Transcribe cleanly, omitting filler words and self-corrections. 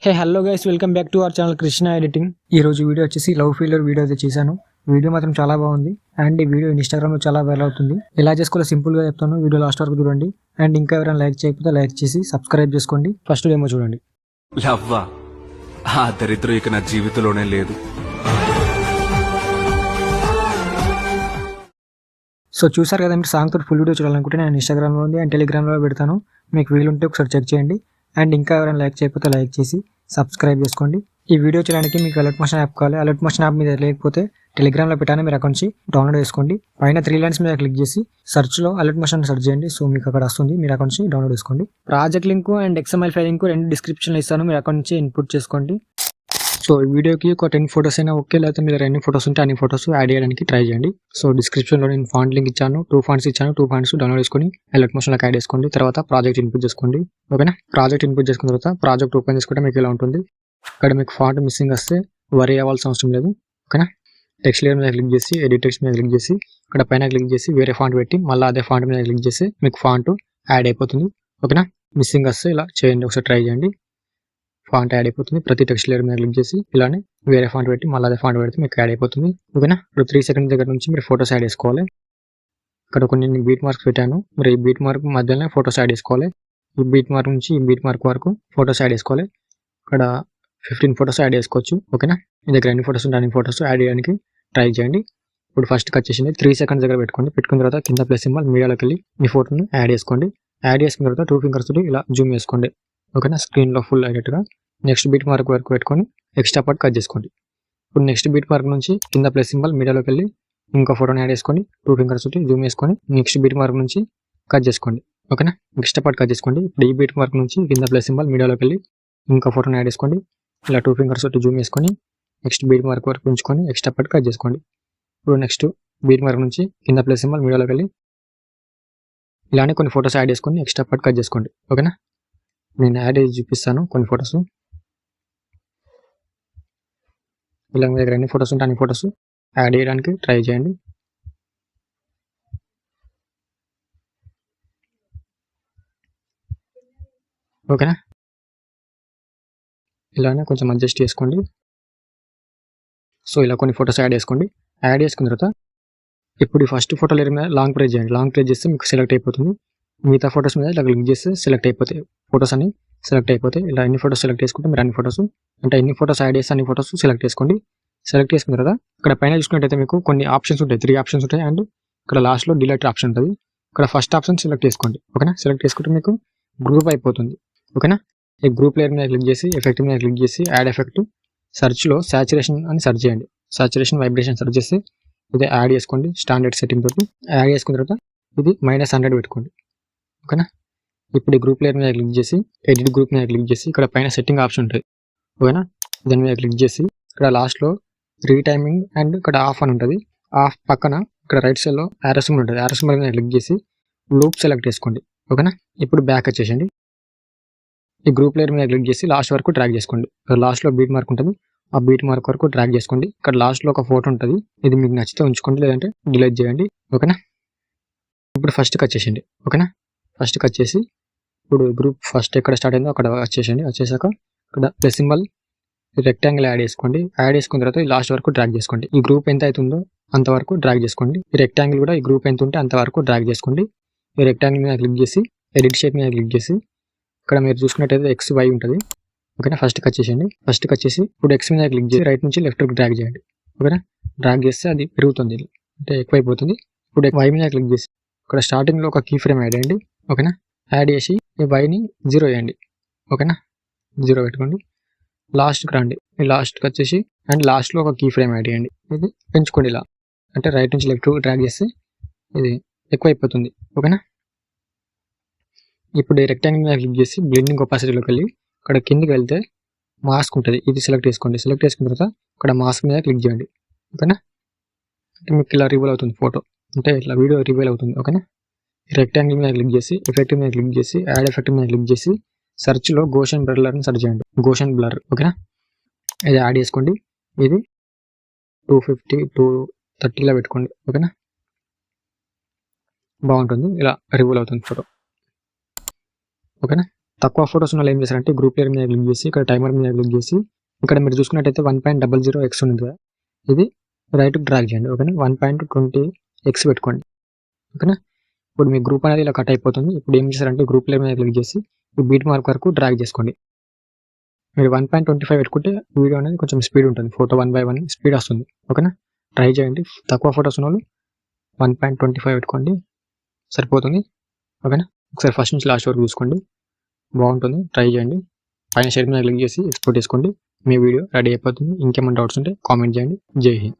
Hey hello guys, welcome back to our channel Krishna editing. ఈ రోజు video వచ్చేసి love failure video అయితే చేశాను. వీడియో మాత్రం చాలా బాగుంది అండ్ ఈ వీడియో ఇన్స్టాగ్రామ్ లో చాలా వైరల్ అవుతుంది. ఎలా చేసుకోవాలో సింపుల్ గా చెప్తాను, వీడియో లాస్ట్ వరకు చూడండి. అండ్ ఇంకా ఎవరైనా లైక్ చేయకపోతే లైక్ చేసి సబ్స్క్రైబ్ చేసుకోండి. ఫస్ట్ డెమో చూడండి. లవ్వా ఆ దరిద్రం ఇక నా జీవితంలోనే లేదు. సో చూసారు కదా, మీరు సాంగ్ తోటి ఫుల్ వీడియో చూడాలనుకుంటే నేను ఇన్స్టాగ్రామ్ లో ఉంది అండ్ టెలిగ్రామ్ లో పెడతాను. మీకు వీలుంటే ఒకసారి చెక్ చేయండి. అండ్ ఇంకా ఎవరైనా లైక్ చేయకపోతే లైక్ చేసి సబ్స్క్రైబ్ చేసుకోండి. ఈ వీడియో చేయడానికి మీకు అలర్ట్ మోషన్ యాప్ కావాలి. అలర్ట్ మోషన్ యాప్ మీద లేకపోతే టెలిగ్రామ్లో పెట్టాను, మీరు అకౌంట్ నుంచి డౌన్లోడ్ చేసుకోండి. పైన 3 లైన్స్ మీద క్లిక్ చేసి సెర్చ్లో అలర్ట్ మోషన్ సెర్చ్ చేయండి. సో మీకు అక్కడ వస్తుంది, మీరు అకౌంట్ నుంచి డౌన్లోడ్ చేసుకోండి. Project link and XML file link రెండు డిస్క్రిప్షన్లో ఇస్తాను, మీరు అకౌంట్ నుంచి ఇన్పుట్ చేసుకోండి. సో ఈ వీడియోకి ఒక 10 ఫొటోస్ అయినా ఓకే, లేకపోతే మీరు ఎన్ని ఫొటోస్ ఉంటే అన్ని ఫొటోస్ యాడ్ చేయడానికి ట్రై చేయండి. సో డిస్క్రిప్షన్లో నేను ఫాంట్ లింక్ ఇచ్చాను, 2 ఫాంట్స్ ఇచ్చాను. 2 ఫాంట్స్ డౌన్లోడ్ చేసుకొని అలర్ట్ మోషన్లోకి యాడ్ చేసుకోండి. తర్వాత ప్రాజెక్ట్ ఇన్పుట్ చేసుకోండి. ఓకేనా, ప్రాజెక్ట్ ఇన్పుట్ చేసుకున్న తర్వాత ప్రాజెక్ట్ ఓపెన్ చేసుకుంటే మీకు ఇలా ఉంటుంది. ఇక్కడ మీకు ఫాంట్ మిస్సింగ్ వస్తే వరీ అవ్వాల్సిన అవసరం లేదు. ఓకేనా, టెక్స్ట్ లేయర్ మీద క్లిక్ చేసి ఎడిట్ టెక్స్ట్ మీద క్లిక్ చేసి ఇక్కడ పైన క్లిక్ చేసి వేరే ఫాంట్ పెట్టి మళ్ళీ అదే ఫాంట్ మీద క్లిక్ చేసి మీకు ఫాంట్ యాడ్ అయిపోతుంది. ఓకేనా, మిస్సింగ్ వస్తే ఇలా చేయండి, ఒకసారి ట్రై చేయండి. ఫాంట్ యాడ్ అయిపోతుంది. ప్రతి టెక్స్ట్ లేయర్ మీద క్లిక్ చేసి ఇలానే వేరే ఫాంట్ పెట్టి మళ్ళీ అదే ఫాంట్ పెడితే మీకు యాడ్ అయిపోతుంది. ఓకేనా, ఇప్పుడు 3 సెకండ్స్ దగ్గర నుంచి మీరు ఫోటోస్ యాడ్ చేసుకోవాలి. ఇక్కడ కొన్ని బీట్ మార్క్స్ పెట్టాను, మరి ఈ బీట్ మార్క్ మధ్యలోనే ఫోటోస్ యాడ్ చేసుకోవాలి. ఈ బీట్ మార్క్ నుంచి ఈ బీట్ మార్క్ వరకు ఫోటోస్ యాడ్ చేసుకోవాలి. ఇక్కడ 15 ఫోటోస్ యాడ్ చేసుకోవచ్చు. ఓకేనా, మీ దగ్గర ఎన్ని ఫోటోస్ ఉంటే అన్ని ఫోటోస్ యాడ్ చేయడానికి ట్రై చేయండి. ఇప్పుడు ఫస్ట్ వచ్చేసింది 3 సెకండ్స్ దగ్గర పెట్టుకోండి. పెట్టుకున్న తర్వాత కింద ప్లస్ సింబల్ మీడియాలోకి వెళ్ళి మీ ఫోటోను యాడ్ చేసుకోండి. యాడ్ చేసుకున్న తర్వాత 2 ఫింగర్స్ తోటి ఇలా జూమ్ చేసుకోండి. ఓకేనా, స్క్రీన్లో ఫుల్ అయ్యేట్టుగా. నెక్స్ట్ బీట్ మార్క్ వరకు పెట్టుకొని ఎక్స్ట్రా పార్ట్ కట్ చేసుకోండి. ఇప్పుడు నెక్స్ట్ బీట్ మార్క్ నుంచి కింద ప్లస్ సింబల్ మీడియాలోకి వెళ్ళి ఇంకో ఫోటోని యాడ్ చేసుకొని 2 ఫింగర్స్ తోటి జూమ్ చేసుకొని నెక్స్ట్ బీట్ మార్క్ నుంచి కట్ చేసుకోండి. ఓకేనా, ఎక్స్ట్రా పార్ట్ కట్ చేసుకోండి. ఇప్పుడు ఈ బీట్ మార్క్ నుంచి కింద ప్లస్ సింబల్ మీడియాలోకి వెళ్ళి ఇంకో ఫోటోని యాడ్ చేసుకోండి. ఇలా 2 ఫింగర్స్ తోటి జూమ్ చేసుకొని నెక్స్ట్ బీట్ మార్క్ వరకు ఉంచుకొని ఎక్స్ట్రా పార్ట్ కట్ చేసుకోండి. ఇప్పుడు నెక్స్ట్ బీట్ మార్క్ నుంచి కింద ప్లస్ సింబల్ మీడియాలోకి వెళ్ళి ఇలానే కొన్ని ఫోటోస్ యాడ్ చేసుకొని ఎక్స్ట్రా పార్ట్ కట్ చేసుకోండి. ఓకేనా, నేను యాడ్ చేసి చూపిస్తాను కొన్ని ఫోటోస్. ఇలా మీ దగ్గర ఎన్ని ఫోటోస్ ఉంటే అన్ని ఫోటోస్ యాడ్ చేయడానికి ట్రై చేయండి. ఓకేనా, ఇలానే కొంచెం అడ్జస్ట్ చేసుకోండి. సో ఇలా కొన్ని ఫోటోస్ యాడ్ చేసుకోండి. యాడ్ చేసుకున్న తర్వాత ఇప్పుడు ఈ ఫస్ట్ ఫోటో లేరు మీద లాంగ్ ప్రెస్ చేయండి. లాంగ్ ప్రెస్ చేస్తే మీకు సెలెక్ట్ అయిపోతుంది. మిగతా ఫోటోస్ మీద ఇలా క్లిక్ చేస్తే సెలెక్ట్ అయిపోతాయి. ఫోటోస్ అన్ని సెలెక్ట్ అయిపోతాయి. ఇలా ఎన్ని ఫోటోస్ సెలెక్ట్ చేసుకుంటే మీరు అన్ని ఫోటోస్, అంటే ఎన్ని ఫోటోస్ యాడ్ చేస్తే అన్ని ఫోటోస్ సెలెక్ట్ చేసుకోండి. సెలెక్ట్ చేసుకున్న తర్వాత ఇక్కడ పైన చూసుకున్నట్టయితే మీకు కొన్ని ఆప్షన్స్ ఉంటాయి, 3 ఆప్షన్స్ ఉంటాయి. అండ్ ఇక్కడ లాస్ట్లో డిలీట్ ఆప్షన్ ఉంటుంది. ఇక్కడ ఫస్ట్ ఆప్షన్ సెలెక్ట్ చేసుకోండి. ఓకేనా, సెలెక్ట్ చేసుకుంటే మీకు గ్రూప్ అయిపోతుంది. ఓకేనా, ఈ గ్రూప్ లేయర్ మీద క్లిక్ చేసి ఎఫెక్ట్ మీద క్లిక్ చేసి యాడ్ ఎఫెక్ట్ సెర్చ్లో సాచురేషన్ అని సెర్చ్ చేయండి. సాచురేషన్ వైబ్రేషన్ సెర్చ్ చేసి ఇది యాడ్ చేసుకోండి. స్టాండర్డ్ సెట్టింగ్ తోటి యాడ్ చేసుకున్న తర్వాత ఇది -100 పెట్టుకోండి. ఓకేనా, ఇప్పుడు ఈ గ్రూప్ లేయర్ మీద క్లిక్ చేసి ఎడిట్ గ్రూప్ మీద క్లిక్ చేసి ఇక్కడ పైన సెట్టింగ్ ఆప్షన్ ఉంటుంది. ఓకేనా, దాని మీద క్లిక్ చేసి ఇక్కడ లాస్ట్లో రీటైమింగ్ అండ్ ఇక్కడ ఆఫ్ అని ఉంటుంది. ఆఫ్ పక్కన ఇక్కడ రైట్ సైడ్లో యారో సింబల్ ఉంటుంది. యారో సింబల్ మీద క్లిక్ చేసి లూప్ సెలెక్ట్ చేసుకోండి. ఓకేనా, ఇప్పుడు బ్యాక్ వచ్చేసండి. ఈ గ్రూప్ లేయర్ మీద క్లిక్ చేసి లాస్ట్ వరకు డ్రాగ్ చేసుకోండి. లాస్ట్లో బీట్ మార్క్ ఉంటుంది, ఆ బీట్ మార్క్ వరకు డ్రాగ్ చేసుకోండి. ఇక్కడ లాస్ట్లో ఒక ఫోటో ఉంటుంది, ఇది మీకు నచ్చితే ఉంచుకోండి, లేదంటే డిలీట్ చేయండి. ఓకేనా, ఇప్పుడు ఫస్ట్కి వచ్చేసండి. ఓకేనా, ఫస్ట్కి వచ్చేసి ఇప్పుడు గ్రూప్ ఫస్ట్ ఎక్కడ స్టార్ట్ అయిందో అక్కడ వచ్చేసండి. వచ్చేసాక ఇక్కడ ప్లస్ సింబల్ రెక్టాంగిల్ యాడ్ చేసుకోండి. యాడ్ చేసుకున్న తర్వాత లాస్ట్ వరకు డ్రాగ్ చేసుకోండి. ఈ గ్రూప్ ఎంత అవుతుందో అంతవరకు డ్రాగ్ చేసుకోండి. ఈ రెక్టాంగిల్ కూడా ఈ గ్రూప్ ఎంత ఉంటే అంతవరకు డ్రాగ్ చేసుకోండి. ఈ రెక్టాంగిల్ మీద క్లిక్ చేసి ఎడిట్ షేప్ మీద క్లిక్ చేసి ఇక్కడ మీరు చూసుకున్నట్టయితే XY ఉంటుంది. ఓకేనా, ఫస్ట్కి వచ్చేసండి. ఫస్ట్కి వచ్చేసి ఇప్పుడు X మీద క్లిక్ చేసి రైట్ నుంచి లెఫ్ట్ వరకు డ్రాగ్ చేయండి. ఓకేనా, డ్రాగ్ చేస్తే అది పెరుగుతుంది, అంటే ఎక్కువైపోతుంది. ఇప్పుడు Y మీద క్లిక్ చేసి ఇక్కడ స్టార్టింగ్లో ఒక కీ ఫ్రేమ్ యాడ్ చేయండి. ఓకేనా, యాడ్ చేసి ఈ Yని 0 వేయండి. ఓకేనా, 0 పెట్టుకోండి. లాస్ట్కి రండి. ఈ లాస్ట్కి వచ్చేసి అండ్ లాస్ట్లో ఒక కీ ఫ్రేమ్ యాడ్ చేయండి. ఇది పెంచుకోండి ఇలా, అంటే రైట్ నుంచి లెఫ్ట్ డ్రాగ్ చేస్తే ఇది ఎక్కువైపోతుంది. ఓకేనా, ఇప్పుడు ఈ రెక్టాంగిల్ మీద క్లిక్ చేసి బ్లెండింగ్ ఒపాసిటీలోకి వెళ్ళి ఇక్కడ కిందికి వెళ్తే మాస్క్ ఉంటుంది, ఇది సెలెక్ట్ చేసుకోండి. సెలెక్ట్ చేసుకున్న తర్వాత ఇక్కడ మాస్క్ మీద క్లిక్ చేయండి. ఓకేనా, అంటే మీకు ఇలా రివీల్ అవుతుంది ఫోటో, అంటే ఇట్లా వీడియో రివీల్ అవుతుంది. ఓకేనా, ఈ రెక్టాంగిల్ మీద క్లిక్ చేసి ఎఫెక్ట్ మీద క్లిక్ చేసి యాడ్ ఎఫెక్ట్ మీద క్లిక్ చేసి సెర్చ్లో గోషన్ బ్లర్ని సెర్చ్ చేయండి. Gaussian blur. ఓకేనా, ఇది యాడ్ చేసుకోండి. ఇది 250 230 పెట్టుకోండి. ఓకేనా, బాగుంటుంది, ఇలా రివీల్ అవుతుంది ఫోటో. ఓకేనా, తక్కువ ఫోటోస్ ఉన్న వాళ్ళు ఏం చేస్తారంటే గ్రూప్ లేయర్ మీద క్లిక్ చేసి ఇక్కడ టైమర్ మీద క్లిక్ చేసి ఇక్కడ మీరు చూసుకున్నట్టయితే 1.00x ఉంది కదా, ఇది రైట్ డ్రాగ్ చేయండి. ఓకేనా, 1.20x పెట్టుకోండి. ఓకేనా, ఇప్పుడు మీ గ్రూప్ అనేది ఇలా కట్ అయిపోతుంది. ఇప్పుడు ఏం చేస్తారంటే గ్రూప్ లేయర్ మీద క్లిక్ చేసి ఈ బీట్ మార్క్ వరకు డ్రాగ్ చేసుకోండి. మీరు 1.25 పెట్టుకుంటే వీడియో అనేది కొంచెం స్పీడ్ ఉంటుంది, ఫోటో 1/1 స్పీడ్ వస్తుంది. ఓకేనా, ట్రై చేయండి. తక్కువ ఫోటోస్ ఉన్న వాళ్ళు 1.25 పెట్టుకోండి, సరిపోతుంది. ఓకేనా, ఒకసారి ఫస్ట్ నుంచి లాస్ట్ వరకు చూసుకోండి, బాగుంటుంది. ట్రై చేయండి. పైన షేర్ మీద క్లిక్ చేసి ఎక్స్పోర్ట్ చేసుకోండి. మీ వీడియో రెడీ అయిపోతుంది. ఇంకేమైనా డౌట్స్ ఉంటే కామెంట్ చేయండి. జై హింద్.